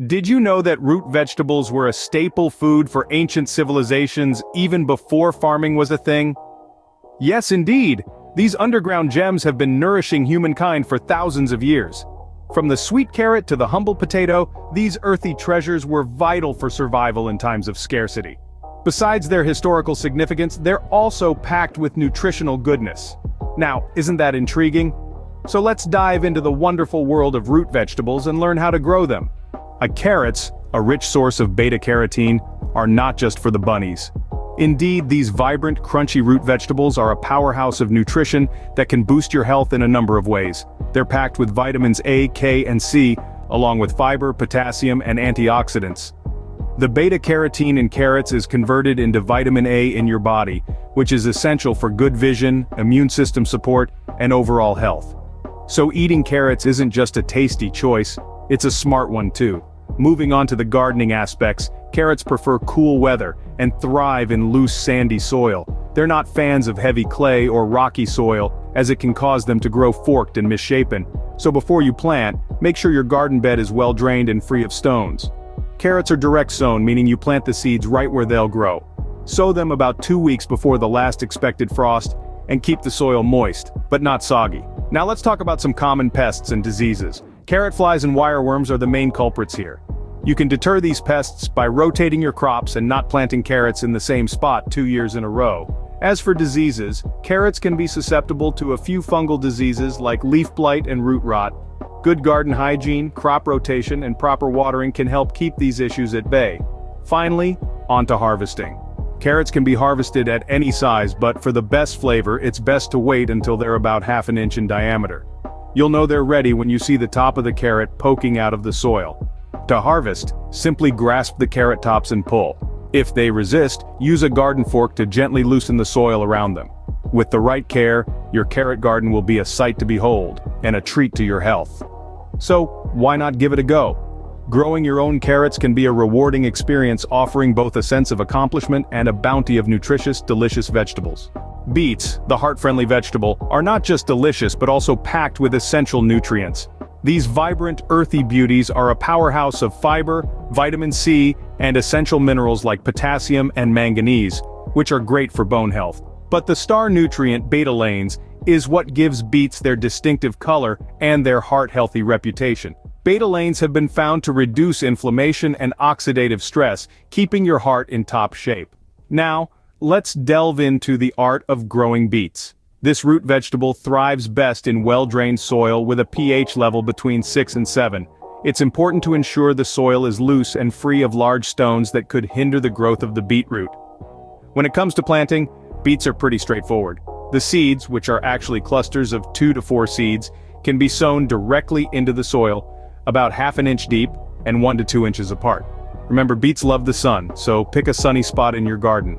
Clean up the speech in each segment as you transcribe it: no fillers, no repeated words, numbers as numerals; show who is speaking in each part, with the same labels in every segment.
Speaker 1: Did you know that root vegetables were a staple food for ancient civilizations even before farming was a thing? Yes, indeed. These underground gems have been nourishing humankind for thousands of years. From the sweet carrot to the humble potato, these earthy treasures were vital for survival in times of scarcity. Besides their historical significance, they're also packed with nutritional goodness. Now, isn't that intriguing? So let's dive into the wonderful world of root vegetables and learn how to grow them. Carrots, a rich source of beta-carotene, are not just for the bunnies. Indeed, these vibrant, crunchy root vegetables are a powerhouse of nutrition that can boost your health in a number of ways. They're packed with vitamins A, K, and C, along with fiber, potassium, and antioxidants. The beta-carotene in carrots is converted into vitamin A in your body, which is essential for good vision, immune system support, and overall health. So eating carrots isn't just a tasty choice, it's a smart one too. Moving on to the gardening aspects, carrots prefer cool weather and thrive in loose sandy soil. They're not fans of heavy clay or rocky soil, as it can cause them to grow forked and misshapen. So before you plant, make sure your garden bed is well drained and free of stones. Carrots are direct sown, meaning you plant the seeds right where they'll grow. Sow them about 2 weeks before the last expected frost, and keep the soil moist, but not soggy. Now let's talk about some common pests and diseases. Carrot flies and wireworms are the main culprits here. You can deter these pests by rotating your crops and not planting carrots in the same spot 2 years in a row. As for diseases, carrots can be susceptible to a few fungal diseases like leaf blight and root rot. Good garden hygiene, crop rotation, and proper watering can help keep these issues at bay. Finally, on to harvesting. Carrots can be harvested at any size, but for the best flavor, it's best to wait until they're about ½ an inch in diameter. You'll know they're ready when you see the top of the carrot poking out of the soil. To harvest, simply grasp the carrot tops and pull. If they resist, use a garden fork to gently loosen the soil around them. With the right care, your carrot garden will be a sight to behold, and a treat to your health. So, why not give it a go? Growing your own carrots can be a rewarding experience, offering both a sense of accomplishment and a bounty of nutritious, delicious vegetables. Beets, the heart-friendly vegetable, are not just delicious but also packed with essential nutrients. These vibrant, earthy beauties are a powerhouse of fiber, vitamin C, and essential minerals like potassium and manganese, which are great for bone health. But the star nutrient betalains is what gives beets their distinctive color and their heart-healthy reputation. Betalains have been found to reduce inflammation and oxidative stress, keeping your heart in top shape. Now, let's delve into the art of growing beets. This root vegetable thrives best in well-drained soil with a pH level between 6 and 7. It's important to ensure the soil is loose and free of large stones that could hinder the growth of the beetroot. When it comes to planting, beets are pretty straightforward. The seeds, which are actually clusters of 2 to 4 seeds, can be sown directly into the soil, about ½ an inch deep and 1 to 2 inches apart. Remember, beets love the sun, so pick a sunny spot in your garden.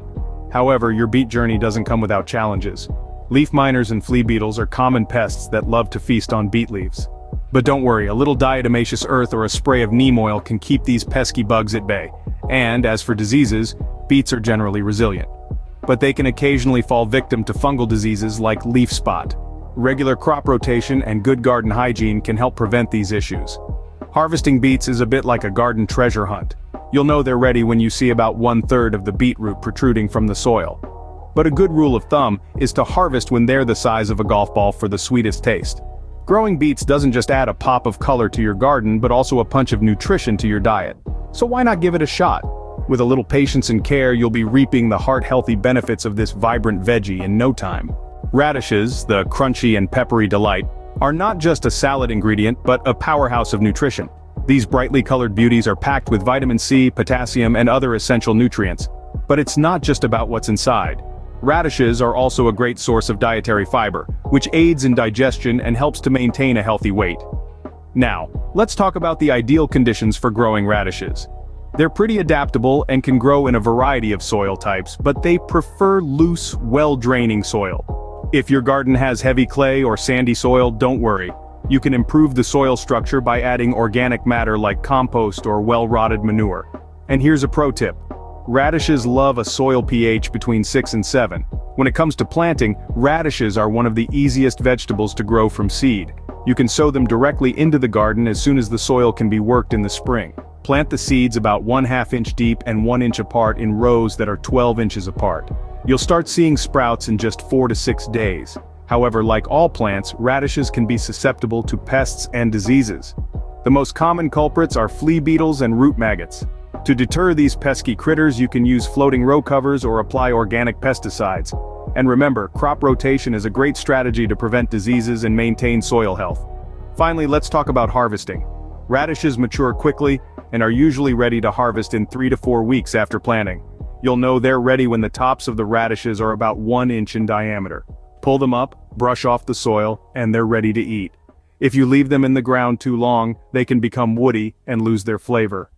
Speaker 1: However, your beet journey doesn't come without challenges. Leaf miners and flea beetles are common pests that love to feast on beet leaves. But don't worry, a little diatomaceous earth or a spray of neem oil can keep these pesky bugs at bay. And as for diseases, beets are generally resilient. But they can occasionally fall victim to fungal diseases like leaf spot. Regular crop rotation and good garden hygiene can help prevent these issues. Harvesting beets is a bit like a garden treasure hunt. You'll know they're ready when you see about 1/3 of the beetroot protruding from the soil. But a good rule of thumb is to harvest when they're the size of a golf ball for the sweetest taste. Growing beets doesn't just add a pop of color to your garden but also a punch of nutrition to your diet. So why not give it a shot? With a little patience and care, you'll be reaping the heart-healthy benefits of this vibrant veggie in no time. Radishes, the crunchy and peppery delight, are not just a salad ingredient but a powerhouse of nutrition. These brightly colored beauties are packed with vitamin C, potassium, and other essential nutrients. But it's not just about what's inside. Radishes are also a great source of dietary fiber, which aids in digestion and helps to maintain a healthy weight. Now, let's talk about the ideal conditions for growing radishes. They're pretty adaptable and can grow in a variety of soil types, but they prefer loose, well-draining soil. If your garden has heavy clay or sandy soil, don't worry. You can improve the soil structure by adding organic matter like compost or well-rotted manure. And here's a pro tip. Radishes love a soil pH between 6 and 7. When it comes to planting, radishes are one of the easiest vegetables to grow from seed. You can sow them directly into the garden as soon as the soil can be worked in the spring. Plant the seeds about 1/2 inch deep and 1 inch apart in rows that are 12 inches apart. You'll start seeing sprouts in just 4 to 6 days. However, like all plants, radishes can be susceptible to pests and diseases. The most common culprits are flea beetles and root maggots. To deter these pesky critters, you can use floating row covers or apply organic pesticides. And remember, crop rotation is a great strategy to prevent diseases and maintain soil health. Finally, let's talk about harvesting. Radishes mature quickly and are usually ready to harvest in 3 to 4 weeks after planting. You'll know they're ready when the tops of the radishes are about 1 inch in diameter. Pull them up, brush off the soil, and they're ready to eat. If you leave them in the ground too long, they can become woody and lose their flavor.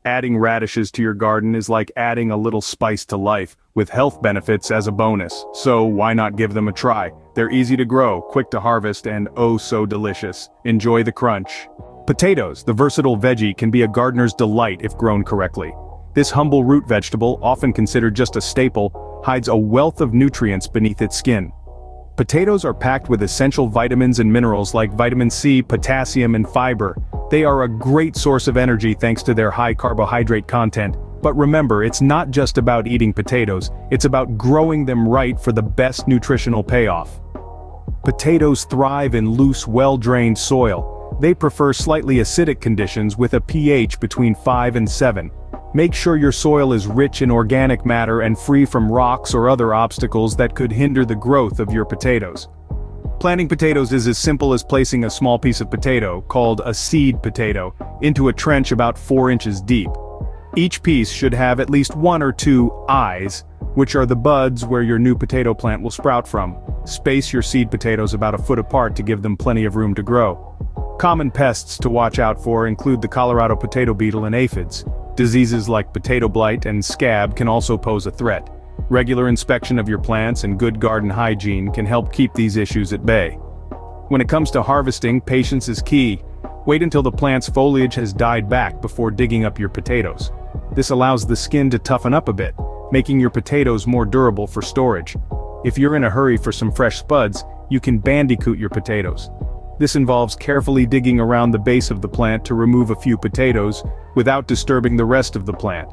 Speaker 1: Adding radishes to your garden is like adding a little spice to life, with health benefits as a bonus. So why not give them a try? They're easy to grow, quick to harvest, and oh so delicious. Enjoy the crunch. Potatoes, the versatile veggie, can be a gardener's delight if grown correctly. This humble root vegetable, often considered just a staple, hides a wealth of nutrients beneath its skin. Potatoes are packed with essential vitamins and minerals like vitamin C, potassium, and fiber. They are a great source of energy thanks to their high carbohydrate content. But remember, it's not just about eating potatoes, it's about growing them right for the best nutritional payoff. Potatoes thrive in loose, well-drained soil. They prefer slightly acidic conditions with a pH between 5 and 7. Make sure your soil is rich in organic matter and free from rocks or other obstacles that could hinder the growth of your potatoes. Planting potatoes is as simple as placing a small piece of potato, called a seed potato, into a trench about 4 inches deep. Each piece should have at least 1 or 2 eyes, which are the buds where your new potato plant will sprout from. Space your seed potatoes about 1 foot apart to give them plenty of room to grow. Common pests to watch out for include the Colorado potato beetle and aphids. Diseases like potato blight and scab can also pose a threat. Regular inspection of your plants and good garden hygiene can help keep these issues at bay. When it comes to harvesting, patience is key. Wait until the plant's foliage has died back before digging up your potatoes. This allows the skin to toughen up a bit, making your potatoes more durable for storage. If you're in a hurry for some fresh spuds, you can bandicoot your potatoes. This involves carefully digging around the base of the plant to remove a few potatoes, without disturbing the rest of the plant.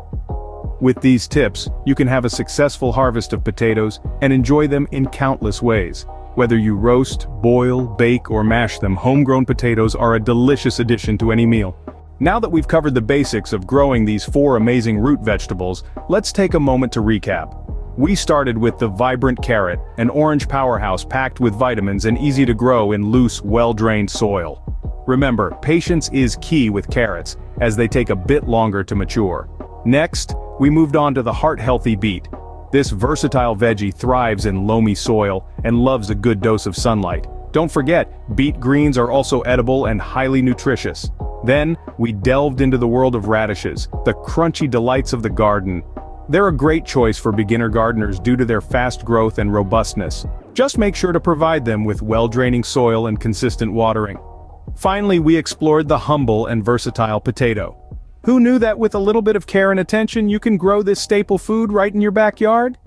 Speaker 1: With these tips, you can have a successful harvest of potatoes and enjoy them in countless ways. Whether you roast, boil, bake, or mash them, homegrown potatoes are a delicious addition to any meal. Now that we've covered the basics of growing these 4 amazing root vegetables, let's take a moment to recap. We started with the vibrant carrot, an orange powerhouse packed with vitamins and easy to grow in loose, well-drained soil. Remember, patience is key with carrots, as they take a bit longer to mature. Next, we moved on to the heart-healthy beet. This versatile veggie thrives in loamy soil and loves a good dose of sunlight. Don't forget, beet greens are also edible and highly nutritious. Then, we delved into the world of radishes, the crunchy delights of the garden. They're a great choice for beginner gardeners due to their fast growth and robustness. Just make sure to provide them with well-draining soil and consistent watering. Finally, we explored the humble and versatile potato. Who knew that with a little bit of care and attention you can grow this staple food right in your backyard?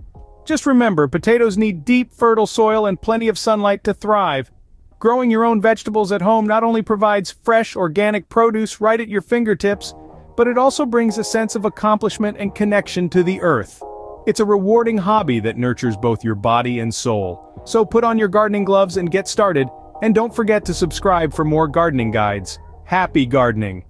Speaker 1: Just remember, potatoes need deep, fertile soil and plenty of sunlight to thrive. Growing your own vegetables at home not only provides fresh, organic produce right at your fingertips, but it also brings a sense of accomplishment and connection to the earth. It's a rewarding hobby that nurtures both your body and soul. So put on your gardening gloves and get started, and don't forget to subscribe for more gardening guides. Happy gardening!